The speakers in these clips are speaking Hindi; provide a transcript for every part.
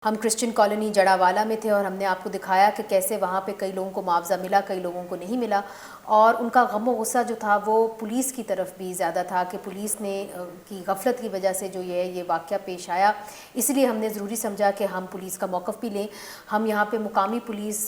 हम क्रिश्चियन कॉलोनी जड़ावाला में थे और हमने आपको दिखाया कि कैसे वहाँ पे कई लोगों को मुआवजा मिला, कई लोगों को नहीं मिला। और उनका गम और गुस्सा जो था वो पुलिस की तरफ भी ज़्यादा था कि पुलिस ने की गफलत की वजह से जो ये वाक़या पेश आया। इसलिए हमने ज़रूरी समझा कि हम पुलिस का मौक़िफ़ भी लें। हम यहाँ पे मुकामी पुलिस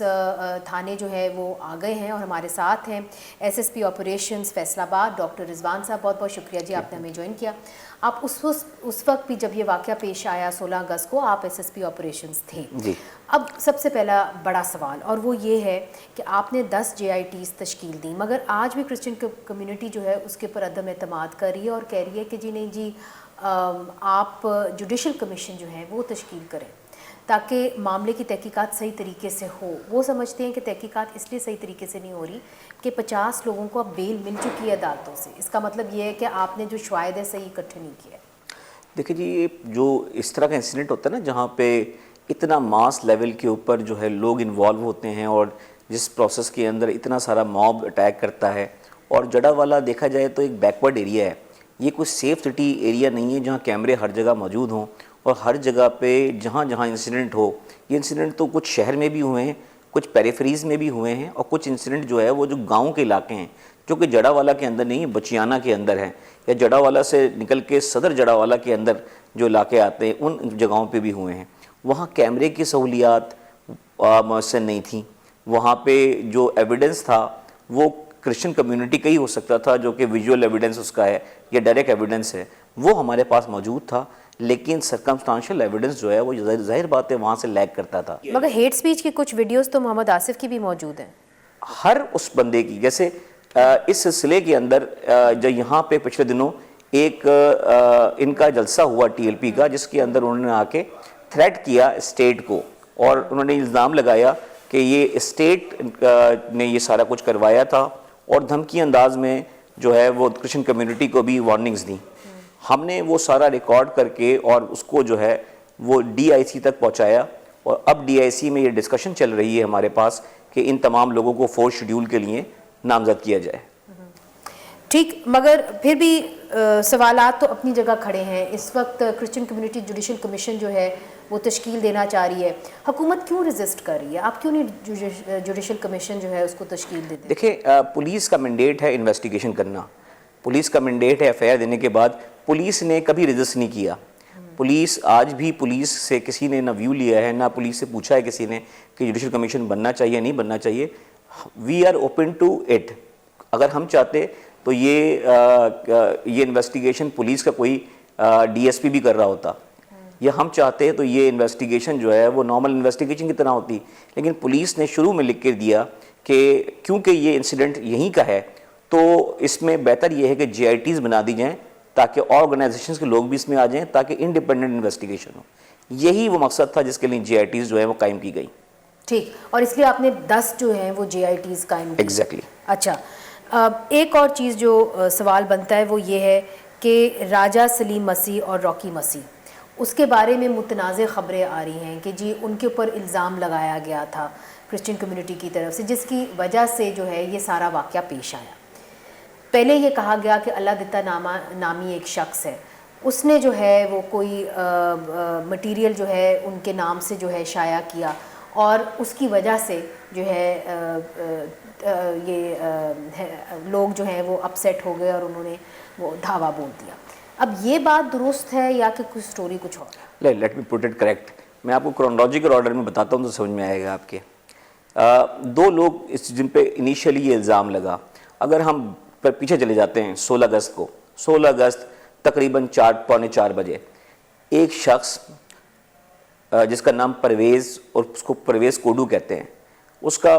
थाने जो है वो आ गए हैं और हमारे साथ हैं SSP operations Faisalabad doctor Rizwan साहब। बहुत बहुत शुक्रिया जी, आपने हमें ज्वाइन किया। आप उस वक्त भी जब ये वाक़या पेश आया 16 अगस्त को, आप SSP ऑपरेशंस थे जी। अब सबसे पहला बड़ा सवाल और वो ये है कि आपने 10 JITs तश्कील दी, मगर आज भी क्रिश्चियन कम्युनिटी जो है उसके ऊपर अदम एतमाद कर रही है और कह रही है कि जी नहीं जी, आप जुडिशल कमीशन जो है वो तश्कील करें ताकि मामले की तहकीकात सही तरीके से हो। वो समझते हैं कि तहकीकात इसलिए सही तरीके से नहीं हो रही कि 50 लोगों को अब बेल मिल चुकी है अदालतों से। इसका मतलब ये है कि आपने जो शवाहिद है सही इकट्ठे नहीं किया। देखिए जी, ये जो इस तरह का इंसिडेंट होता है ना, जहाँ पे इतना मास लेवल के ऊपर जो है लोग इन्वॉल्व होते हैं और जिस प्रोसेस के अंदर इतना सारा मॉब अटैक करता है, और जड़ावाला देखा जाए तो एक बैकवर्ड एरिया है। ये कोई सेफ सिटी एरिया नहीं है जहाँ कैमरे हर जगह मौजूद हों और हर जगह पे जहाँ जहाँ इंसिडेंट हो। ये इंसिडेंट तो कुछ शहर में भी हुए हैं, कुछ पेरिफेरीज में भी हुए हैं, और कुछ इंसिडेंट जो है वो जो गाँव के इलाके हैं जो कि जड़ावाला के अंदर नहीं है, बचियाना के अंदर है, या जड़ावाला से निकल के सदर जड़ावाला के अंदर जो इलाके आते हैं उन जगहों पे भी हुए हैं। वहाँ कैमरे की सहूलियात मुयस्सर नहीं थी। वहाँ पे जो एविडेंस था वो क्रिश्चियन कम्युनिटी का ही हो सकता था, जो कि विजुअल एविडेंस उसका है या डायरेक्ट एविडेंस है, वो हमारे पास मौजूद था। लेकिन सर्कमस्टांशियल एविडेंस जो है वो जाहिर बात है वहाँ से लैग करता था। मगर हेट स्पीच की कुछ वीडियोस तो मोहम्मद आसिफ की भी मौजूद हैं। हर उस बंदे की, जैसे इस सिलसिले के अंदर जो यहाँ पे पिछले दिनों एक इनका जलसा हुआ TLP का, जिसके अंदर उन्होंने आके थ्रेट किया स्टेट को और उन्होंने इल्ज़ाम लगाया कि ये स्टेट ने ये सारा कुछ करवाया था, और धमकी अंदाज में जो है वो क्रिश्चियन कम्युनिटी को भी वार्निंग्स दी। हमने वो सारा रिकॉर्ड करके और उसको जो है वो DIC तक पहुँचाया, और अब DIC में ये डिस्कशन चल रही है हमारे पास कि इन तमाम लोगों को 4th शेड्यूल के लिए नामजद किया जाए। ठीक, मगर फिर भी सवालात तो अपनी जगह खड़े हैं। इस वक्त क्रिश्चियन कम्युनिटी जुडिशल कमीशन जो है वो तश्कील देना चाह रही है। हुकूमत क्यों रेजिस्ट कर रही है? आप क्यों नहीं जुडिशल कमीशन जो है उसको तश्कील देते? देखिए, पुलिस का मैंडेट है इन्वेस्टिगेशन करना, पुलिस का मैंडेट है FIR देने के बाद। पुलिस ने कभी रेजिस्ट नहीं किया। पुलिस आज भी, पुलिस से किसी ने ना व्यू लिया है, ना पुलिस से पूछा है किसी ने कि जुडिशल कमीशन बनना चाहिए नहीं बनना चाहिए। We are open to it. अगर हम चाहते तो ये इन्वेस्टिगेशन पुलिस का कोई DSP भी कर रहा होता, या हम चाहते तो ये इन्वेस्टिगेशन जो है वो नॉर्मल इन्वेस्टिगेशन की तरह होती। लेकिन पुलिस ने शुरू में लिख के दिया कि क्योंकि ये इंसिडेंट यहीं का है तो इसमें बेहतर ये है कि JITs बना दी जाएँ ताकि ऑर्गेनाइजेशंस के लोग भी इसमें आ जाएं, ताकि इंडिपेंडेंट इन्वेस्टिगेशन हो। यही वो मकसद था जिसके लिए JITs जो है वो कायम की गई। ठीक, और इसलिए आपने 10 जो हैं वो JITs कायम की। एग्जैक्टली। अच्छा, एक और चीज़ जो सवाल बनता है वो ये है कि राजा सलीम मसीह और रॉकी मसीह, उसके बारे में मुतनाज़ ख़बरें आ रही हैं कि जी उनके ऊपर इल्ज़ाम लगाया गया था क्रिश्चियन कम्युनिटी की तरफ से, जिसकी वजह से जो है ये सारा वाक़या पेश आया। पहले ये कहा गया कि अल्लाह दिता नामी एक शख्स है, उसने जो है वो कोई मटीरियल जो है उनके नाम से जो है शाया किया, और उसकी वजह से जो है लोग जो हैं वो अपसेट हो गए और उन्होंने वो धावा बोल दिया। अब ये बात दुरुस्त है या कि कुछ स्टोरी कुछ और? Let me put it correct. मैं आपको क्रोनोलॉजिकल ऑर्डर में बताता हूँ तो समझ में आएगा आपके। दो लोग इस जिन पे इनिशियली ये इल्ज़ाम लगा, अगर हम पर पीछे चले जाते हैं 16 अगस्त को, 16 अगस्त तकरीबन 4-4:45 बजे एक शख्स जिसका नाम परवेज़, और उसको परवेज़ कोडू कहते हैं, उसका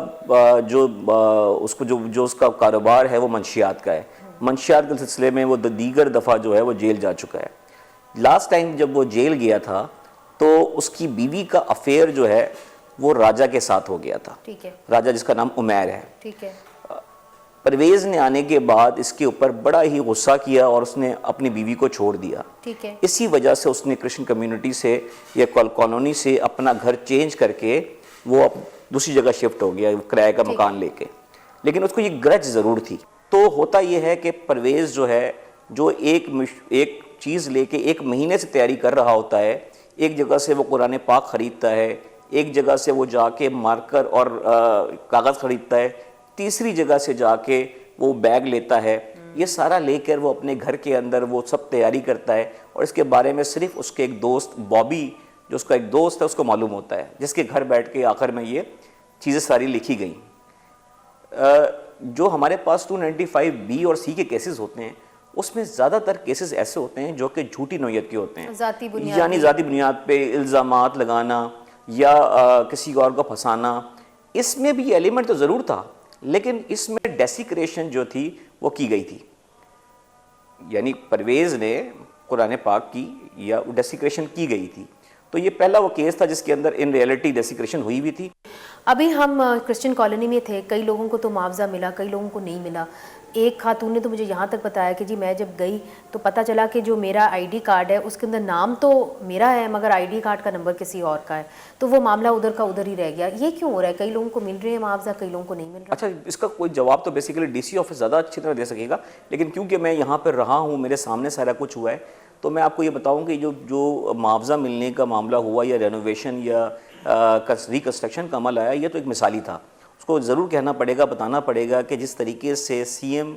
जो उसका कारोबार है वो मंशियात का है। मंशियात के सिलसिले में वो दीगर दफ़ा जो है वो जेल जा चुका है। लास्ट टाइम जब वो जेल गया था तो उसकी बीवी का अफेयर जो है वो राजा के साथ हो गया था। ठीक है। राजा जिसका नाम उमैर है। ठीक है। परवेज़ ने आने के बाद इसके ऊपर बड़ा ही गुस्सा किया और उसने अपनी बीवी को छोड़ दिया। ठीक है। इसी वजह से उसने क्रिश्चियन कम्युनिटी से या कॉलोनी से अपना घर चेंज करके वो दूसरी जगह शिफ्ट हो गया, किराए का मकान लेके। लेकिन उसको ये ग्रज ज़रूर थी। तो होता ये है कि परवेज़ जो है, जो एक चीज़ लेके 1 महीने से तैयारी कर रहा होता है, एक जगह से वो कुरान पाक ख़रीदता है, एक जगह से वो जाके मार्कर और कागज़ ख़रीदता है, तीसरी जगह से जाके वो बैग लेता है। ये सारा लेकर वो अपने घर के अंदर वो सब तैयारी करता है और इसके बारे में सिर्फ उसके एक दोस्त बॉबी, जो उसका एक दोस्त है, उसको मालूम होता है, जिसके घर बैठ के आखिर में ये चीज़ें सारी लिखी गई। जो हमारे पास 295B और C के केसेस होते हैं, उसमें ज़्यादातर केसेस ऐसे होते हैं जो कि झूठी नौयत के होते हैं, यानी ज़ाती बुनियाद पे इल्ज़ामात लगाना या किसी और को फंसाना। इसमें भी एलिमेंट तो ज़रूर था, लेकिन इसमें डेसिक्रेशन जो थी वो की गई थी, यानी परवेज़ ने कुरान पाक की या डेसिक्रेशन की गई थी। तो ये पहला वो केस था जिसके अंदर इन रियलिटी डेसिक्रेशन हुई भी थी। अभी हम क्रिश्चियन कॉलोनी में थे, कई लोगों को तो मुआवजा मिला, कई लोगों को नहीं मिला। एक खातून ने तो मुझे यहाँ तक बताया कि जी मैं जब गई तो पता चला कि जो मेरा आईडी कार्ड है उसके अंदर नाम तो मेरा है मगर आईडी कार्ड का नंबर किसी और का है, तो वो मामला उधर का उधर ही रह गया। ये क्यों हो रहा है? कई लोगों को मिल रहे हैं मुआवजा, कई लोगों को नहीं मिल रहा। अच्छा, इसका कोई जवाब तो बेसिकली डीसी ऑफिस ज़्यादा अच्छी तरह दे सकेगा, लेकिन क्योंकि मैं यहाँ पर रहा हूँ, मेरे सामने सारा कुछ हुआ है, तो मैं आपको ये बताऊँ कि जो मुआवजा मिलने का मामला हुआ या रेनोवेशन या रिकन्स्ट्रक्शन का अमल आया, ये तो एक मिसाली था। उसको ज़रूर कहना पड़ेगा, बताना पड़ेगा कि जिस तरीके से सीएम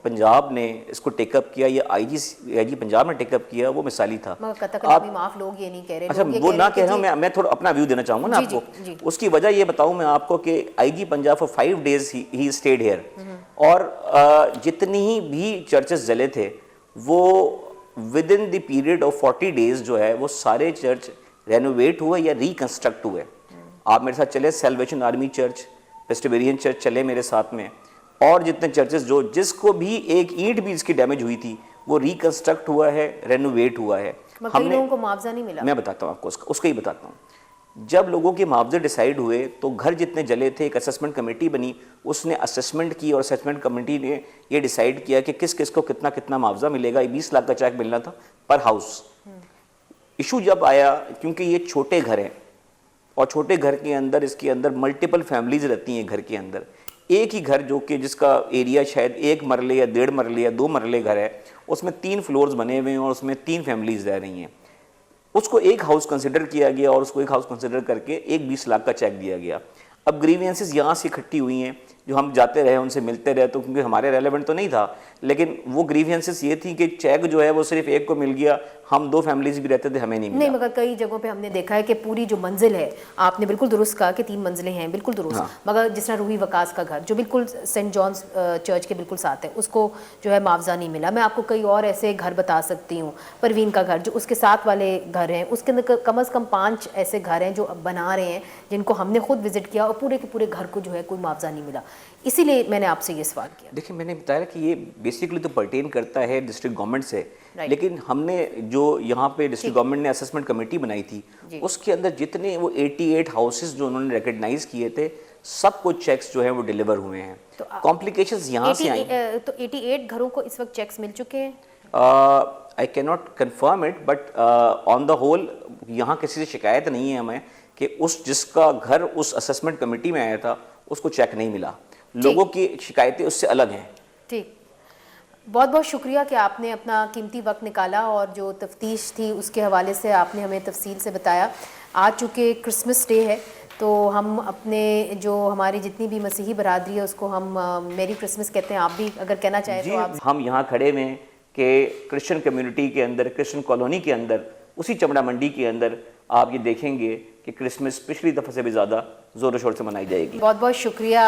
पंजाब ने इसको टेकअप किया या आईजी पंजाब ने टेकअप किया, वो मिसाली था। आप माफ लोग ये नहीं कह रहे। अच्छा, वो ना कह रहा हूँ, मैं थोड़ा अपना व्यू देना चाहूँगा ना आपको। उसकी वजह ये बताऊँ मैं आपको कि IG Punjab for 5 days he stayed here, और जितनी भी चर्चेस जले थे वो with in the period of 40 days जो है वो सारे चर्च रेनोवेट हुए या रिकंस्ट्रक्ट हुए। आप मेरे साथ चले, salvation army church, Presbyterian church चले मेरे साथ में, और जितने चर्चेस जो जिसको भी एक ईंट भी इसकी डैमेज हुई थी वो रिकंस्ट्रक्ट हुआ है, रेनोवेट हुआ है। हमने लोगों को मुआवजा नहीं मिला। मैं बताता हूँ आपको, उसका ही बताता हूँ। जब लोगों के मुआवजे डिसाइड हुए तो घर जितने जले थे, एक असेसमेंट कमेटी बनी, उसने असेसमेंट की और असेसमेंट कमेटी ने ये डिसाइड किया कि किस किस को कितना कितना मुआवजा मिलेगा। 20 लाख का चेक मिलना था पर हाउस। इशू जब आया, क्योंकि ये छोटे घर हैं और छोटे घर के अंदर इसके अंदर मल्टीपल फैमिलीज रहती हैं घर के अंदर, एक ही घर जो कि जिसका एरिया शायद 1 मरले या 1.5 मरले या 2 मरले घर है, उसमें 3 फ्लोर्स बने हुए हैं और उसमें 3 फैमिलीज रह रही हैं, उसको एक हाउस कंसिडर किया गया और उसको एक हाउस कंसिडर करके एक 20 लाख का चेक दिया गया। अब ग्रीवियंसेस यहाँ से इकट्ठी हुई हैं, जो हम जाते रहे उनसे मिलते रहे, तो क्योंकि हमारे रेलेवेंट तो नहीं था, लेकिन वो ग्रीवियंसेस ये थी कि चेक जो है वो सिर्फ एक को मिल गया, हम 2 फैमिलीज भी रहते थे, हमें नहीं मिला। नहीं, मगर कई जगहों पे हमने देखा है कि पूरी जो मंजिल है, आपने बिल्कुल दुरुस्त कहा कि 3 मंजिलें हैं, बिल्कुल दुरुस्त। हाँ। मगर जिस तरह रूही वकास का घर जो बिल्कुल सेंट जॉन्स चर्च के बिल्कुल साथ है, उसको जो है मुआवजा नहीं मिला। मैं आपको कई और ऐसे घर बता सकती हूँ। परवीन का घर जो उसके साथ वाले घर हैं, उसके अंदर कम से कम 5 ऐसे घर हैं जो बना रहे हैं, जिनको हमने खुद विजिट किया और पूरे के पूरे घर को जो है कोई मुआवजा नहीं मिला। इसीलिए मैंने आपसे ये सवाल किया। देखिए, मैंने बताया कि ये बेसिकली तो पर्टेन करता है डिस्ट्रिक्ट गवर्नमेंट से, लेकिन हमने जो यहाँ पे डिस्ट्रिक्ट गवर्नमेंट ने असेसमेंट कमेटी बनाई थी, उसके अंदर जितने वो 88 हाउसेस जो उन्होंने रिकॉग्नाइज किए थे, सब कुछ चेक्स जो हैं वो डिलीवर हुए हैं। तो कॉम्प्लिकेशंस यहाँ से आई। तो 88 घरों को इस वक्त चेक्स मिल चुके हैं? I can not confirm it, but on the whole यहाँ किसी से शिकायत नहीं है हमें कि जिसका घर उस असेसमेंट कमेटी में आया था उसको चेक नहीं मिला। लोगों की शिकायतें उससे अलग हैं। ठीक, बहुत बहुत शुक्रिया कि आपने अपना कीमती वक्त निकाला और जो तफ्तीश थी उसके हवाले से आपने हमें तफसील से बताया। आज चूँकि क्रिसमस डे है तो हम अपने जो हमारी जितनी भी मसीही बरादरी है उसको हम मेरी क्रिसमस कहते हैं। आप भी अगर कहना चाहें तो आप। हम यहाँ खड़े में कि क्रिश्चियन कम्युनिटी के अंदर, क्रिश्चियन कॉलोनी के अंदर, उसी चमड़ा मंडी के अंदर आप ये देखेंगे कि क्रिसमस पिछली दफ़ा से भी ज़्यादा ज़ोर शोर से मनाई जाएगी। बहुत बहुत शुक्रिया।